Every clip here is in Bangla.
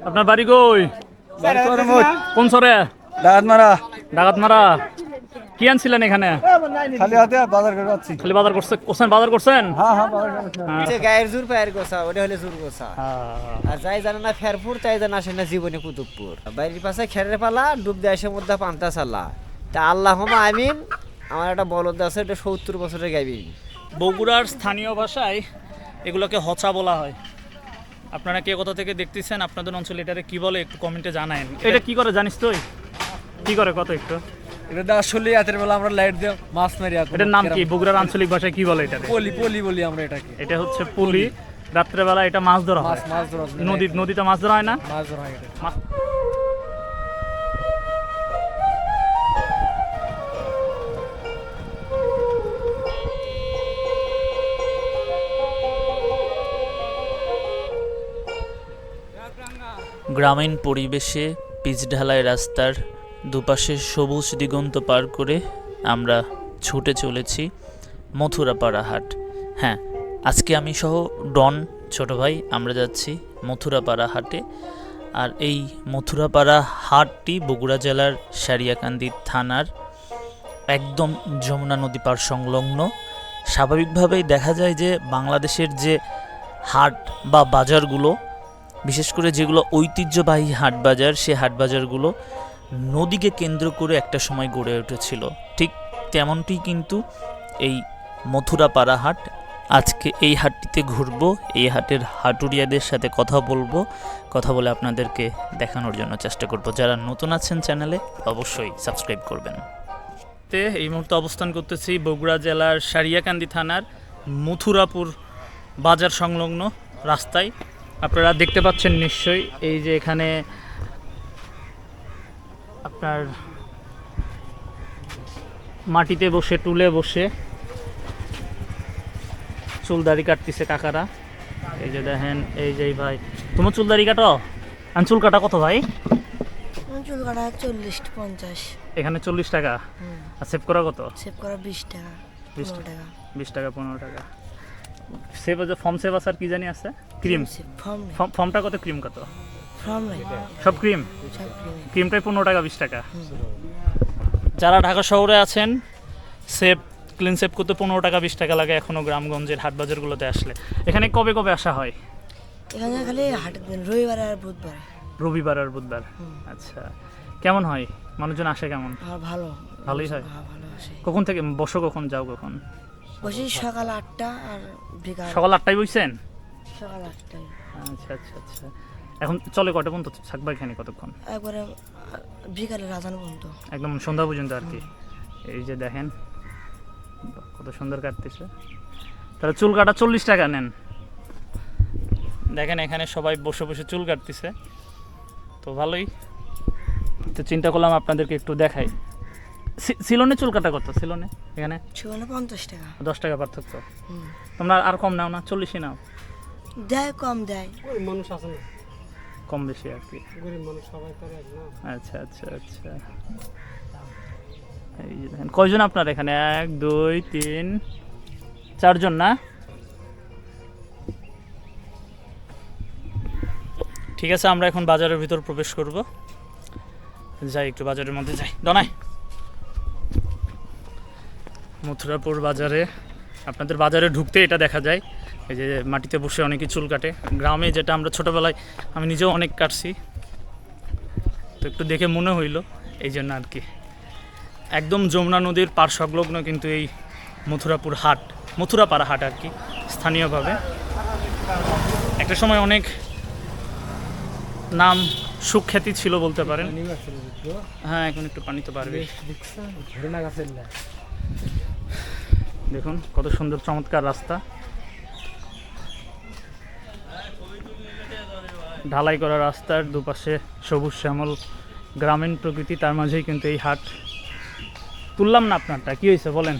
আপনার বাড়ি কই? কোন সরে? ডাকাতমারা। কি আনছিলেন এখানে? খালি হাতে বাজার করে যাচ্ছি। খালি বাজার করছেন? বাজার করছেন? হ্যাঁ হ্যাঁ বাজার করে হ্যাঁ। গায়ের জোর পায়ের গোছা, ওটা হলে জোর গোছা। হ্যাঁ। আর যাই জানে না ফেরপুর, তাই জানে আসে না জীবনে কুতুবপুর। বাড়ির পাশে খেরের পালা, ডুব দেয় আসে মধ্যে পান্তা চালা। তা আল্লাহ আমিন। আমার একটা বলদ আছে, এটা 70 বছরের গাইবি। বগুড়ার স্থানীয় ভাষায় এগুলোকে হচা বলা হয়। আপনারা কে কোথা থেকে দেখতেছেন, আপনাদের অঞ্চলে এটারে কি বলে একটু কমেন্টে জানায়েন। এটা কি করে জানিস তুই? কি করে কত একটু? এটা আসলে রাতের বেলা আমরা লাইট দিয়ে মাছ মারি। এটার নাম কি? বগুড়ার আঞ্চলিক ভাষায় কি বলে এটারে? পলি পলি বলি আমরা এটাকে। এটা হচ্ছে পুলি। রাত্রেবেলা এটা মাছ ধরা হয়। মাছ ধরা নদীতে মাছ ধরা হয় না? মাছ ধরা হয় এটা। মাছ- গ্রামীণ পরিবেশে পিচঢালাই রাস্তার দুপাশে সবুজ দিগন্ত পার করে আমরা ছুটে চলেছি মথুরাপাড়া হাট। হ্যাঁ, আজকে আমি সহ ডন ছোট ভাই আমরা যাচ্ছি মথুরাপাড়া হাটে। আর এই মথুরাপাড়া হাটটি বগুড়া জেলার সারিয়াকান্দি থানার একদম যমুনা নদী পার সংলগ্ন। স্বাভাবিকভাবেই দেখা যায় যে বাংলাদেশের যে হাট বা বাজারগুলো, বিশেষ করে যেগুলো ঐতিহ্যবাহী হাট বাজার, সে হাট বাজারগুলো নদীকে কেন্দ্র করে একটা সময় গড়ে উঠেছিল। ঠিক তেমনটি কিন্তু এই মথুরাপাড়া হাট। আজকে এই হাটটিতে ঘুরবো, এই হাটের হাটুরিয়াদের সাথে কথা বলবো, কথা বলে আপনাদেরকে দেখানোর জন্য চেষ্টা করব। যারা নতুন আছেন চ্যানেলে অবশ্যই সাবস্ক্রাইব করবেন। এই মুহূর্তে অবস্থান করতেছি বগুড়া জেলার সারিয়াকান্দি থানার মথুরাপুর বাজার সংলগ্ন রাস্তায়। আপনারা দেখতে পাচ্ছেন নিশ্চয়ই, এই যে এখানে আপনার মাটিতে বসে, টুলে বসে চুল দাড়ি কাটতেছে কাকারা। এই যে দেখেন, এই যে ভাই, তোমার চুল দাড়ি কাটো? আর চুল কাটা কত ভাই? চুল কাটা 40-50। এখানে 40 টাকা। আর সেভ করা কত? সেভ করা 20 টাকা, 20 15 টাকা। 20 টাকা, 15 টাকা। সেভ আছে, ফর্ম সেভ আছে, আর কি জানি আছে, ক্রিম। ফর্ম ফর্মটা কত, ক্রিম কত? ফর্ম নাই, সব ক্রিম। সব ক্রিম। ক্রিমটাই 15 টাকা, 20 টাকা। যারা ঢাকা শহরে আছেন, সেভ ক্লিন সেভ করতে 15 টাকা 20 টাকা লাগে এখনও গ্রামগঞ্জের হাট বাজারগুলোতে আসলে। এখানে কবে কবে আসা হয়? এখানে খালি হাটের দিন, রবিবার আর বুধবার। রবিবার আর বুধবার। আচ্ছা, কেমন হয়? মানুষজন আসে কেমন? আর ভালো, ভালোই হয়। হ্যাঁ ভালো আসে। কখন থেকে বসো, কখন যাও, কখন? বসি সকাল 8টা আর বিকাল সকাল 8টায় বসছেন? সকাল 8টায়। আচ্ছা আচ্ছা আচ্ছা। এখন চলে কটা পর্যন্ত থাকবা এখানে, কতক্ষণ? একবারে বিকালে রাজান পর্যন্ত, একদম সন্ধ্যা পর্যন্ত আর কি। এই যে দেখেন বাহ, কত সুন্দর কাটতেছে। তাহলে চুল কাটা 40 টাকা নেন। দেখেন এখানে সবাই বসে বসে চুল কাটতেছে, তো ভালোই। তো চিন্তা করলাম আপনাদেরকে একটু দেখাই। সিলনে চুল কাটা কত? সিলনে এখানে সেখানে 50 টাকা। 10 টাকা পার্থক্য। তোমরা আর কম নাও না? 40ই নাও? দেয়, কম দেয়। মানুষ আছে না, কম বেশি আর কি। গরিব মানুষ সবাই করে না। আচ্ছা আচ্ছা আচ্ছা। এই যে দেখেন, কয়জন আপনার এখানে? 1 2 3 4 জন না? ঠিক আছে, আমরা এখন বাজারের ভিতর প্রবেশ করব। যাই একটু বাজারের মধ্যে যাই। দনাই মথুরাপুর বাজারে, আপনাদের বাজারে ঢুকতে এটা দেখা যায়, এই যে মাটিতে বসে অনেকে চুল কাটে। গ্রামে যেটা আমরা ছোটোবেলায়, আমি নিজেও অনেক কাটছি, তো একটু দেখে মনে হইল, এই জন্য আর কি। একদম যমুনা নদীর পার সংলগ্ন কিন্তু এই মথুরাপুর হাট, মথুরাপাড়া হাট আর কি স্থানীয়ভাবে। একটা সময় অনেক নাম সুখ্যাতি ছিল বলতে পারেন। হ্যাঁ, এখন একটু পানি তো পারবে। দেখুন কত সুন্দর চমৎকার রাস্তা, ঢালাই করা রাস্তার দুপাশে সবুজ শ্যামল গ্রামীণ প্রকৃতি, তার মাঝেই কিন্তু এই হাট। তুললাম না আপনারটা, কি হয়েছে বলেন?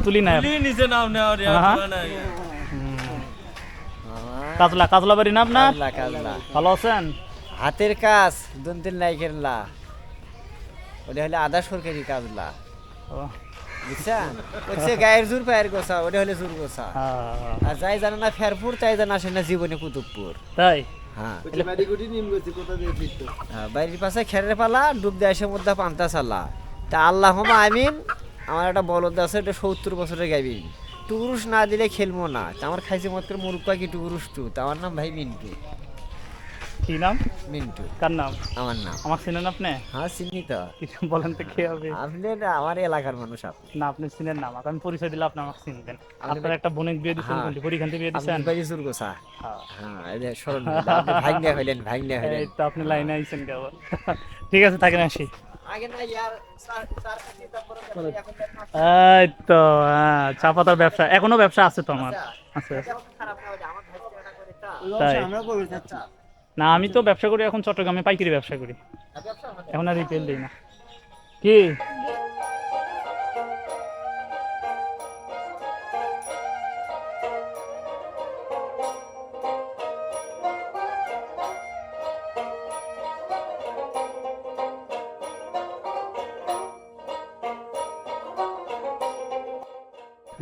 তুলি না? কাজলা, কাজলা বাড়ি না আপনার? কাজলা ভালো আছেন? হাতের কাজ, দন্তের নাইকের লা, ওটা হলে আদা সরকারি কাজলা, ও, বুঝছেন? হচ্ছে গায়ের জোর পায়ের গোছা, ওটা হলে জোর গোছা। হ্যাঁ। আর যাই জানে না ফেরপুর, তাই জানে আসে না জীবনে কুতুবপুর। তাই? হ্যাঁ বাড়ির পাশে খেরের পালা ডুব দেয় এসে মধ্যে পান্তা চালা তা আল্লাহ আমিন। আমার একটা বলদ আছে, এটা 70 বছরের গাবি। টুকুরুস না দিলে খেলবো না। তা আমার খাইছে মত করে মুরুখ পাখি টুকুরুস টু। তা আমার নাম ভাই মিন্টু। কি নাম? মিন্টু কার নাম? আমার নাম। আমার চিনেন আপনি? হ্যাঁ চিনি তো। কিছু বলেন তো কে হবে? আপনি আমার এলাকার মানুষ। আপনি না, আপনি চিনেন না আমাকে, আমি পরিচয় দিলে আপনি আমাকে চিনবেন। আপনার একটা বোনের বিয়ে দিচ্ছেন, হ্যাঁ। কোনটি পরীক্ষা থেকে বিয়ে দিচ্ছেন? আপনি বাড়ি চুর গোসা। হ্যাঁ। হ্যাঁ এই যে স্মরণ ভাগ্নে হইলেন, ভাগ্নে হইলেন। এই তো আপনি লাইনে আইছেন কেবল। ঠিক আছে, থাকেন, আসি। আগে না ইয়ার স্যার তারপরে এই তো হ্যাঁ, চা পাতার ব্যবসা এখনো ব্যবসা আছে তো আমার। আছে। খারাপ না হইলে আমার ভাই টাকা করে তা তাই? আমরা বলি আচ্ছা না, আমি তো ব্যবসা করি এখন চট্টগ্রামে, পাইকারি ব্যবসা করি, এখন আর রিটেল দিই না। কি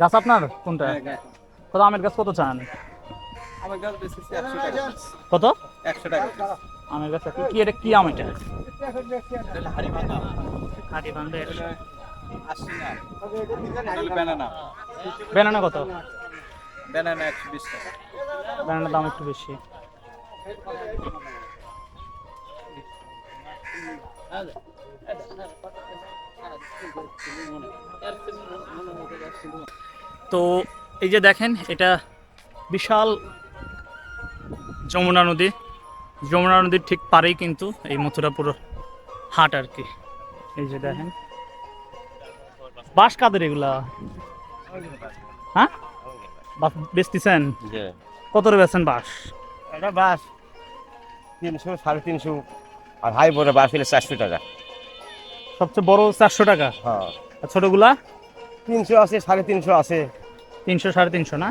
গাছ আপনার কোনটা? কত আমের গাছ কত চান? আমার গাছ বেশি 100 টাকা। কত? 100 টাকা। আমের গাছ কি এটা? কি আম এটা? হাড়ি বান্ধা এটা। 80 না। এটা ব্যানানা। ব্যানানা কত? ব্যানানা 120 টাকা। ব্যানানার দাম একটু বেশি। তো এই যে দেখেন, এটা বিশাল যমুনা নদী। যমুনা নদীর ঠিক পারেই কিন্তু এই মথুরাপুর হাট আর কি। এই যে দেখেন, বাঁশ কাদের এগুলা? হ্যাঁ, বাঁশ বেচতেছেন? কত করে বেচেন বাঁশ? এটা বাস 300 350 আর হাই বড় বাস হলে 400 টাকা। সবচেয়ে বড় 400 টাকা। হ্যাঁ আর ছোটগুলা 300 আছে 350 আছে। 300 350 না?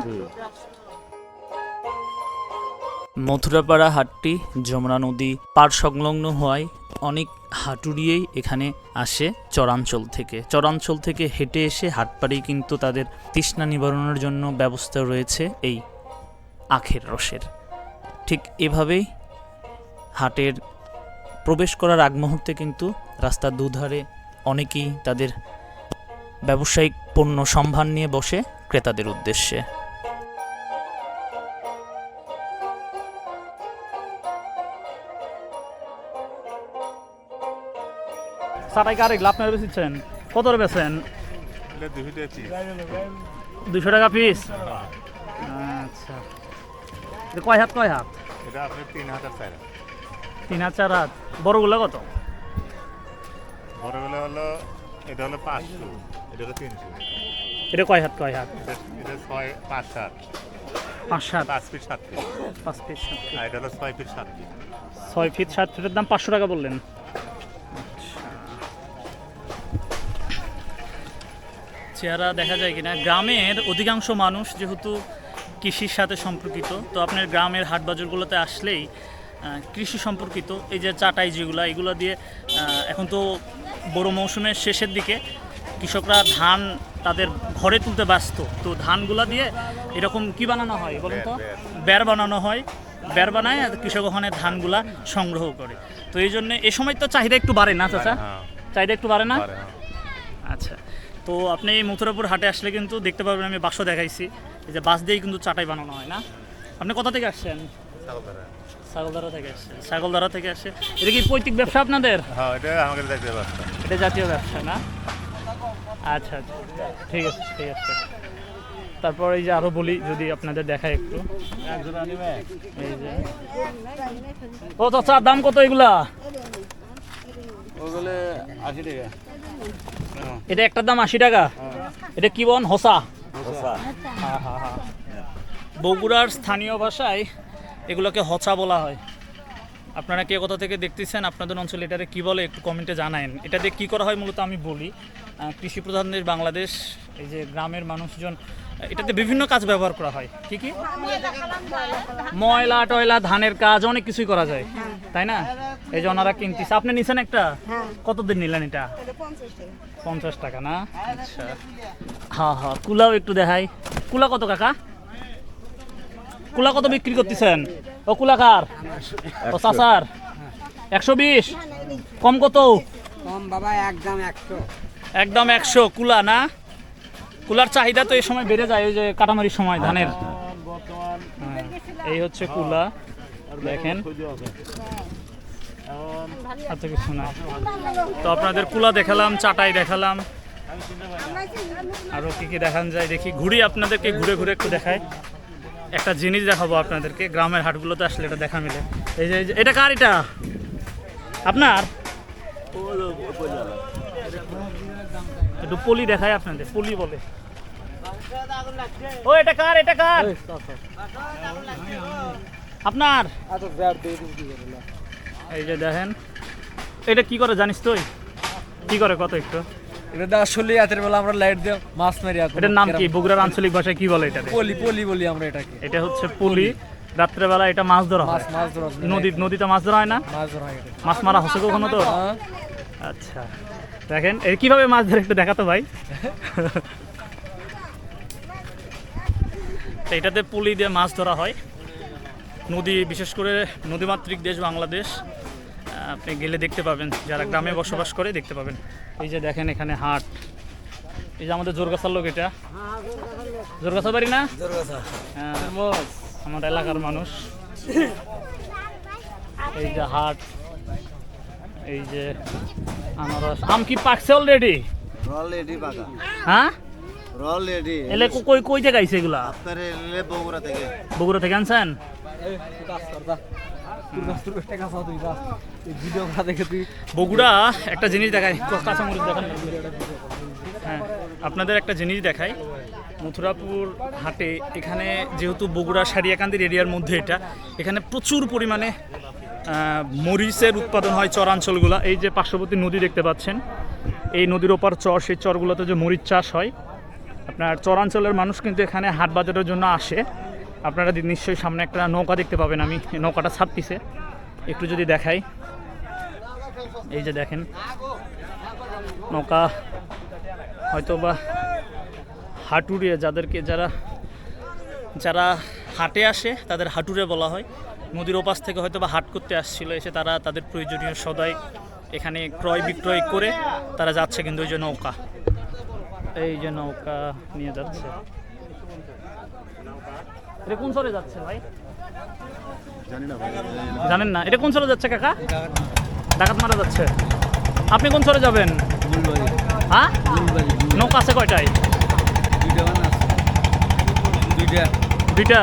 মথুরাপাড়া হাটটি যমুনা নদী পার সংলগ্ন হওয়ায় অনেক হাটুরিয়েই এখানে আসে চরাঞ্চল থেকে। চরাঞ্চল থেকে হেঁটে এসে হাটপাড়েই কিন্তু তাদের তৃষ্ণা নিবারণের জন্য ব্যবস্থা রয়েছে এই আখের রসের। ঠিক এভাবেই হাটের প্রবেশ করার আগ মুহূর্তে কিন্তু রাস্তার দুধারে অনেকেই তাদের ব্যবসায়িক পণ্য সম্ভার নিয়ে বসে ক্রেতাদের উদ্দেশ্যে। সাটাই কার এগুলো আপনারা বেচেছেন? কত করে বেচেন? 200 টাকা পিস। আচ্ছা, এটা কয় হাত কয় হাত? এটা আপনার 3000 চাই। 3000 হাত। বড়গুলো কত? বড়গুলো হলো, এটা হলো 500, এটা হলো 300। এটা কয় হাত কয় হাত? এটা 6 5 7 5 7 5 ফিট 7 ফিট। 5 feet 7 feet. আর এটা হলো 6 ফিট 7 ফিট। 6 ফিট 7 ফিটের দাম 500 টাকা বললেন। চেহারা দেখা যায় কিনা। গ্রামের অধিকাংশ মানুষ যেহেতু কৃষির সাথে সম্পর্কিত, তো আপনার গ্রামের হাট বাজারগুলোতে আসলেই কৃষি সম্পর্কিত এই যে চাটাই যেগুলো, এগুলো দিয়ে এখন তো বড় মৌসুমের শেষের দিকে কৃষকরা ধান তাদের ঘরে তুলতে ব্যস্ত। তো ধানগুলো দিয়ে এরকম কি বানানো হয় বলুন তো? বের বানানো হয়। বের বানায় আর কৃষক ওখানে ধানগুলা সংগ্রহ করে। তো এই জন্য এ সময় তো চাহিদা একটু বাড়ে না চাচা? হ্যাঁ, চাহিদা একটু বাড়ে না? পারে, হ্যাঁ। আচ্ছা, তো আপনি এই মথুরাপুর হাটে আসলে কিন্তু দেখতে পারবেন, আমি বাঁশও দেখাইছি, এই যে বাঁশ দিয়েই কিন্তু চাটাই বানানো হয় না? আপনি কোথা থেকে আসছেন? ছাগলদারা থেকে আসছে। ছাগলদারা থেকে আসছে। এটা কি পৈতৃক ব্যবসা আপনাদের? হ্যাঁ, এটা আমাদের দেখতে পাচ্ছেন। এটা জাতীয় ব্যবসা না? আচ্ছা আচ্ছা, ঠিক আছে ঠিক আছে। তারপর এই যে আরো বলি, যদি আপনাদের দেখায় একটু, এই যে ও চাচা, দাম কত এগুলা? ওগুলো 80 টাকা। এটা একটার দাম 80 টাকা। এটা কি বন? হোসা। হ্যাঁ হ্যাঁ হ্যাঁ। বগুড়ার স্থানীয় ভাষায় এগুলোকে হচা বলা হয়। আপনারা কে কোথা থেকে দেখতেছেন, আপনাদের অঞ্চলে এটারে কী বলে একটু কমেন্টে জানায়েন। এটা দিয়ে কী করা হয় মূলত আমি বলি। কৃষি প্রধান দেশ বাংলাদেশ, এই যে গ্রামের মানুষজন এটাতে বিভিন্ন কাজ ব্যবহার করা হয়। কি কি? ময়লা টয়লা, ধানের কাজ, অনেক কিছুই করা যায়, তাই না? এই যে ওনারা কিনতেছে। আপনি নিছেন একটা? কতদিন নিলেন এটা? 50 টাকা না? আচ্ছা, হ্যাঁ হ্যাঁ। কুলাও একটু দেখাই। কুলা কত কাকা? কুলা কত বিক্রি করতেছেন? ও কুলা কার? ও চাচার। 120। কম কত? কম বাবা একদম 100। একদম 100 কুলা না? কুলার চাহিদা তো এই সময় বেড়ে যায়, ওই যে কাটামারির সময় ধানের। হ্যাঁ, এই হচ্ছে কুলা, দেখেন। আচ্ছা কিছু না। তো আপনাদের কুলা দেখালাম, চাটাই দেখালাম, আরো কি কি দেখান যায় দেখি। ঘুরি, আপনাদেরকে ঘুরে ঘুরে একটু দেখাই। একটা জিনিস দেখাবো আপনাদেরকে, গ্রামের হাটগুলোতে আসলে এটা দেখা মিলে। এই যে এটা কার? এটা আপনার? একটু পলি দেখায় আপনাদের, পলি বলে। ও এটা কার? এটা কার? আপনার? এই যে দেখেন, এটা কি করে জানিস তুই? কি করে কত একটু? এটা আসলে রাতের বেলা আমরা লাইট দিয়ে মাছ মারি। এটার নাম কি? বগুড়ার আঞ্চলিক ভাষায় কি বলে এটাকে? পলি পলি বলি আমরা এটাকে। এটা হচ্ছে পলি। রাত্রেবেলা এটা মাছ ধরা হয়। মাছ ধরা নদীতে মাছ ধরা হয় না? মাছ ধরা হয় এটা। মাছ মারা হচ্ছে কখনো তো? হ্যাঁ। আচ্ছা দেখেন এই কিভাবে মাছ ধরে একটু দেখাতো ভাই। তো এটাতে পুলি দিয়ে মাছ ধরা হয়। নদী, বিশেষ করে নদীমাতৃক দেশ বাংলাদেশ, আপনি গেলে দেখতে পাবেন, যারা গ্রামে বসবাস করে দেখতে পাবেন। এই যে দেখেন এখানে হাট। এই যে আমাদের জোরগাছার লোক, এটা জোরগাছা বাড়ি না? হ্যাঁ, আমার এলাকার মানুষ। এই যে হাট, এই যে আনারস। আম কি পাকছে অলরেডি? অলরেডি পাকা। হ্যাঁ অলরেডি। এলে কই থেকে আইছে এগুলা? আপনারে এলে বগুড়া থেকে। বগুড়া থেকে আনছেন? বগুড়া একটা জিনিস দেখাই, কাঁচামরিচ দেখান। হ্যাঁ, আপনাদের একটা জিনিস দেখাই। মথুরাপুর হাটে, এখানে যেহেতু বগুড়া সারিয়াকান্দির এরিয়ার মধ্যে এটা, এখানে প্রচুর পরিমাণে মরিচের উৎপাদন হয় চরাঞ্চলগুলো। এই যে পার্শ্ববর্তী নদী দেখতে পাচ্ছেন, এই নদীর ওপার চর, সেই চরগুলোতে যে মরিচ চাষ হয়। আপনার চরাঞ্চলের মানুষ কিন্তু এখানে হাট বাজারের জন্য আসে। আপনারা নিশ্চয়ই সামনে একটা নৌকা দেখতে পাবেন, আমি নৌকাটা ছাড়তিছে, একটু যদি দেখাই। এই যে দেখেন নৌকা, হয়তো বা হাটুরিয়া, যারা হাটে আসে তাদের হাটুরে বলা হয়। নদীর ওপাশ থেকে হয়তো বা হাট করতে আসছিল, এসে তারা তাদের প্রয়োজনীয় সদাই এখানে ক্রয় বিক্রয় করে তারা যাচ্ছে। কিন্তু ওই যে নৌকা, এই যে নৌকা নিয়ে যাচ্ছে। এটা কোন চরে যাচ্ছে ভাই? জানেন না? এটা কোন চরে যাচ্ছে কাকা? ডাকাত মারা যাচ্ছে। আপনি কোন চরে যাবেন? হ্যাঁ, নৌকা আছে কয়টায়? দুইটা।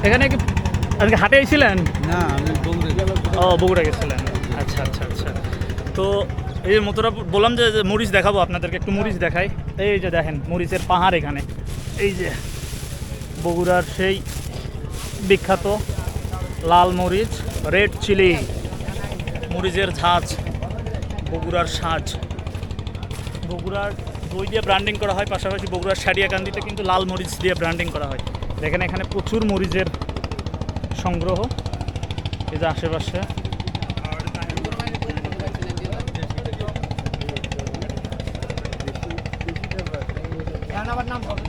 এখানে কি আজকে হাটে এসেছিলেন? না, আমি ও বগুড়া গেছিলেন। আচ্ছা আচ্ছা আচ্ছা। তো এই যে মথুরাপুর বললাম যে মরিচ দেখাবো আপনাদেরকে, একটু মরিচ দেখাই। এই যে দেখেন মরিচের পাহাড় এখানে। এই যে বগুড়ার সেই বিখ্যাত লাল মরিচ, রেড চিলি, মরিচের ঝাঁজ, বগুড়ার সাজ। বগুড়ার দই দিয়ে ব্র্যান্ডিং করা হয়, পাশাপাশি বগুড়ার সারিয়াকান্দিতে কিন্তু লাল মরিচ দিয়ে ব্র্যান্ডিং করা হয়। দেখেন এখানে প্রচুর মরিচের সংগ্রহ। এই যে আশেপাশে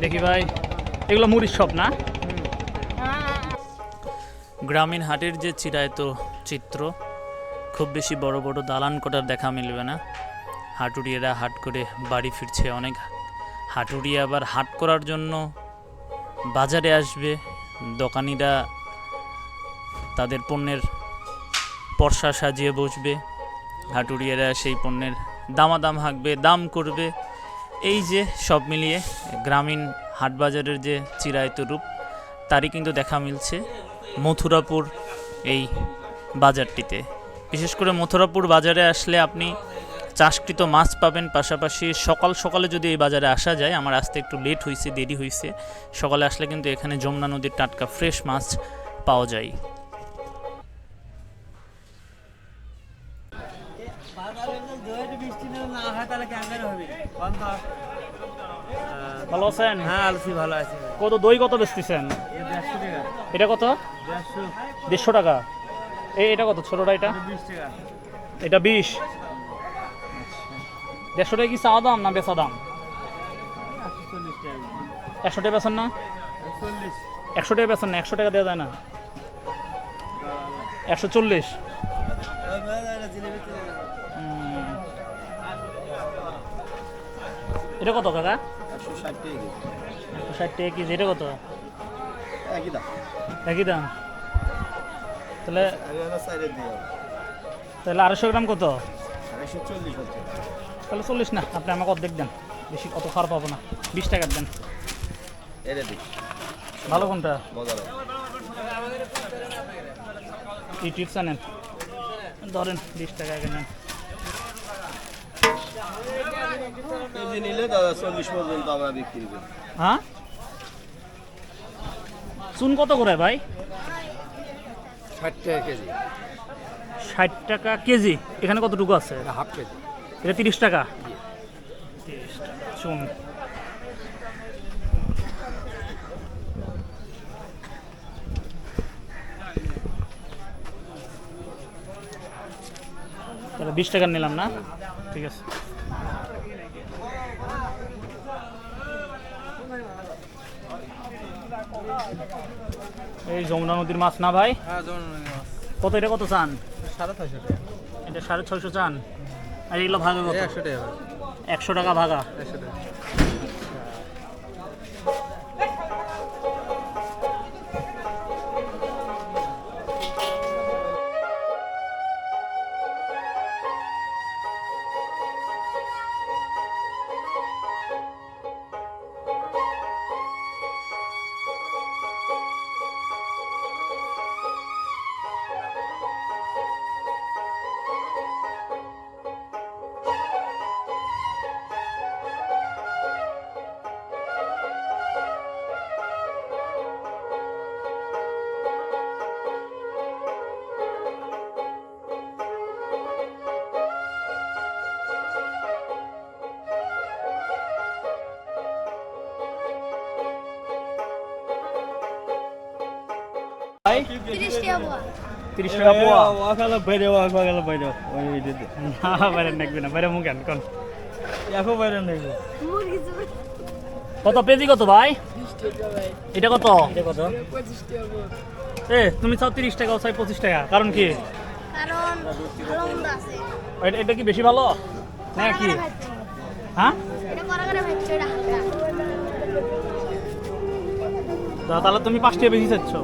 দেখি ভাই, এগুলো মরিচ সব না? গ্রামীণ হাটের যে চিরায়ত চিত্র, খুব বেশি বড় বড় দালান কোঠার দেখা মিলবে না। হাটুরিয়ারা হাট করে বাড়ি ফিরছে। অনেক হাটুরিয়া আবার হাট করার জন্য বাজারে আসবে। দোকানিরা তাদের পণ্যের পর্সা সাজিয়ে বসবে। হাটুরিয়ারা সেই পণ্যের দামাদাম হাঁকবে, দাম করবে। এই যে সব মিলিয়ে গ্রামীণ হাট বাজারের যে চিরায়ত রূপ, তারই কিন্তু দেখা মিলছে মথুরাপুর এই বাজারটিতে। বিশেষ করে মথুরাপুর বাজারে আসলে আপনি চাষকৃত মাছ পাবেন, পাশাপাশি সকালে যদি এই বাজারে আসা যায়, আমার আসতে একটু লেট হয়েছে, দেরি হয়েছে, সকালে আসলে কিন্তু এখানে যমুনা নদীর টাটকা ফ্রেশ মাছ পাওয়া যায়। ভালো আছেন? হ্যাঁ, আলসি ভালো আছে। কত দই কত বেচতেছেন? 150 টাকা। এটা কত? 150 টাকা। এটা কত ছোটটা? এটা 20 টাকা। এটা 20। 150 টাকা কি চাওয়া দাম না বেচা দাম? 100 টাকা বেচেন না? 100 টাকা বেচেন না, 100 টাকা দেওয়া যায় না? 140। এটা কত কাকা? 160 টাকা 160 টাকা কেজি। এটা কত? একই দাম। একই দাম। তাহলে আমি আমার সাইডে দিয়ে তাহলে 250 গ্রাম কত? 240 হচ্ছে। তাহলে 40 না, আপনি আমাকে অর্ধেক দেন, বেশি অত খারাপ হবে না, 20 টাকা দেন। এটা দিই ভালো কোনটা? মজা লাগে। টিপস আনেন, ধরেন 20 টাকা আগে নেন। কেজি নিলে দাদা 40 পর্যন্ত আমরা বিক্রি করি। হ্যাঁ, চুন কত করে ভাই? 60 টাকা কেজি 60 টাকা কেজি। এখানে কতটুকু আছে? Half KG. এটা 30 টাকা। 30 টাকা চুন। তাহলে 20 টাকা নিলাম না? ঠিক আছে। এই যমুনা নদীর মাছ না ভাই? হ্যাঁ যেমন কত? এটা কত চান? 650 টাকা। এটা 650 চান। আর এগুলো ভাগা কত? 100 টাকা। 100 টাকা ভাগা। 100 টাকা। ভাই 30 টাকা পোয়া। ওয়াকালা বাইরে ওয়াকালা বাইরে ওই দিতে না বাইরে নাকবে না, বাইরে মুখ আন কোন। এখন বাইরে নেই। কত পেজি কত ভাই? এটা কত? এটা কত? এ তুমি চাও 30 টাকা, ও চাই 25 টাকা, কারণ কি? কারণ ভালো মন্দ আছে। এটা কি বেশি ভালো না কি? হ্যাঁ, এটা করা করে ভাবছো, এটা হালকা। তাহলে তুমি 5 টাকা বেশি চাচ্ছ।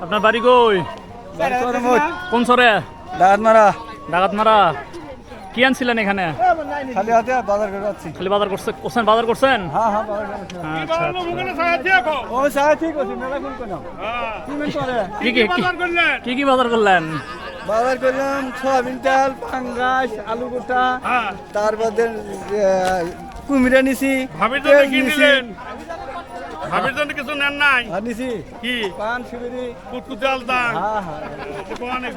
আপনার বাড়ি কই? কোন সরে? দাঁত মারা ডাকাত মারা। কি আনছিলেন এখানে? খালি হাতে বাজার করে যাচ্ছি। খালি বাজার করছেন? বাজার করছেন? হ্যাঁ হ্যাঁ বাজার করছি। আচ্ছা ও সাহেব ঠিক আছে মেলা কোন কোন কি মেন করে কি কি বাজার করলেন? বাজার করলাম সয়াবিন তেল, পাঙ্গাস, আলু গোটা, তারপরে কুমিরা নিছি। ভাবির জন্য কি নিলেন? ভাবির জন্য কিছু নেন নাই? আর নিছি কি? পান সুবিরি কুতকুতে আলতা। হ্যাঁ হ্যাঁ অনেক।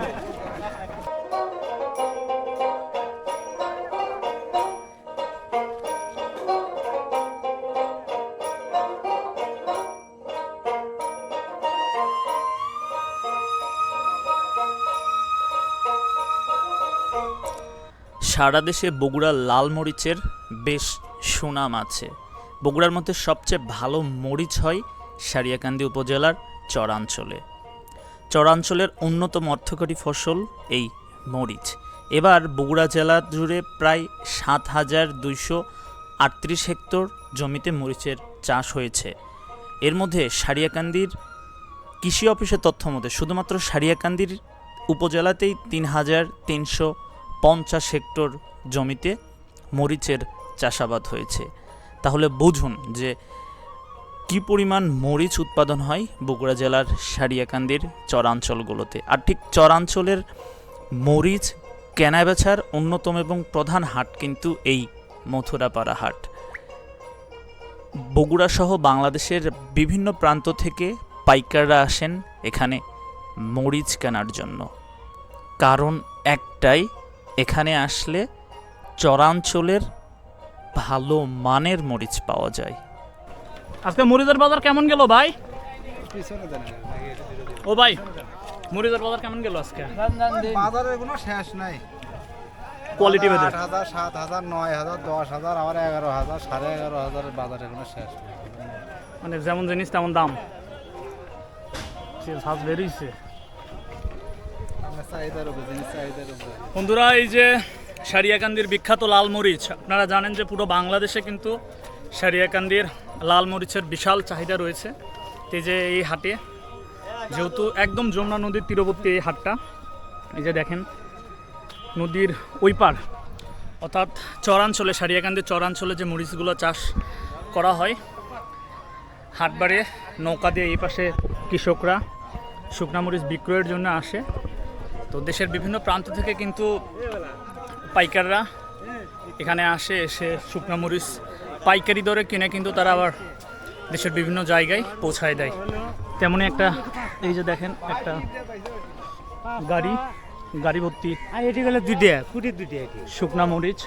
সারা দেশে বগুড়ার লাল মরিচের বেশ সুনাম আছে। বগুড়ার মধ্যে সবচেয়ে ভালো মরিচ হয় সারিয়াকান্দি উপজেলার চরাঞ্চলে। চরাঞ্চলের অন্যতম অর্থকরী ফসল এই মরিচ। এবার বগুড়া জেলা জুড়ে প্রায় 7,238 হেক্টর জমিতে মরিচের চাষ হয়েছে। এর মধ্যে সারিয়াকান্দির কৃষি অফিসের তথ্য মতে শুধুমাত্র সারিয়াকান্দির উপজেলাতেই 3,350 হেক্টর জমিতে মরিচের চাষাবাদ হয়েছে। তাহলে বুঝুন যে কি পরিমাণ মরিচ উৎপাদন হয় বগুড়া জেলার সারিয়াকান্দির চরাঞ্চলগুলোতে। আর ঠিক চরাঞ্চলের মরিচ কেনাবেচার অন্যতম এবং প্রধান হাট কিন্তু এই মথুরাপাড়া হাট। বগুড়া সহ বাংলাদেশের বিভিন্ন প্রান্ত থেকে পাইকাররা আসেন এখানে মরিচ কেনার জন্য। কারণ একটাই, এখানে আসলে চরাঞ্চলের ভালো মানের মরিচ পাওয়া যায়। আজকে মরিচের বাজার কেমন গেল ভাই? ও ভাই, মরিচের বাজার কেমন গেল আজকে? বাজারের কোনো শেষ নাই। কোয়ালিটি ভেদে 8,000, 7,000, 9,000, 10,000, আবার 11,000, 11,500 বাজারের কোনো শেষ নেই। মানে যেমন জিনিস তেমন দাম। হাত বেরিয়েছে চাহিদার উপর, জিনিস চাহিদার উপর। বন্ধুরা, এই যে সারিয়াকান্দির বিখ্যাত লাল মরিচ, আপনারা জানেন যে পুরো বাংলাদেশে কিন্তু সারিয়াকান্দির লাল মরিচের বিশাল চাহিদা রয়েছে। এই যে এই হাটে, যেহেতু একদম যমুনা নদীর তীরবর্তী এই হাটটা, এই যে দেখেন নদীর ওই পার, অর্থাৎ চরাঞ্চলে, সারিয়াকান্দির চরাঞ্চলে যে মরিচগুলো চাষ করা হয়, হাটবারে নৌকা দিয়ে এই পাশে কৃষকরা শুকনা মরিচ বিক্রয়ের জন্য আসে। তো দেশের বিভিন্ন প্রান্ত থেকে কিন্তু পাইকাররা এখানে আসে, এসে শুকনা মরিচ পাইকারি দরে কিনে কিন্তু তারা আবার দেশের বিভিন্ন জায়গায় পৌঁছায় দেয়। তেমনই একটা, এই যে দেখেন একটা গাড়ি ভর্তি শুকনা মরিচ।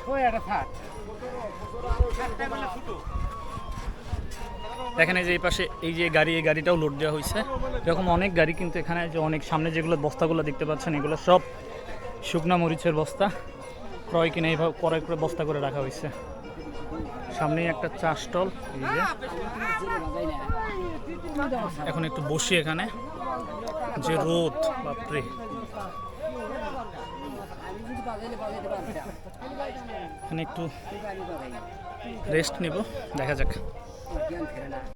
দেখেন এই যে এই পাশে এই যে গাড়ি, এই গাড়িটাও লোড দেওয়া হয়েছে। এরকম অনেক গাড়ি কিন্তু এখানে, যে অনেক সামনে যেগুলো বস্তাগুলো দেখতে পাচ্ছেন, এগুলো সব শুকনা মরিচের বস্তা ক্রয় কিনে এইভাবে ক্রয় করে বস্তা করে রাখা হয়েছে। সামনেই একটা চা স্টল। এই যে এখন একটু বসি এখানে, যে রোদ, বাপরে। এখানে একটু রেস্ট নিব, দেখা যাক।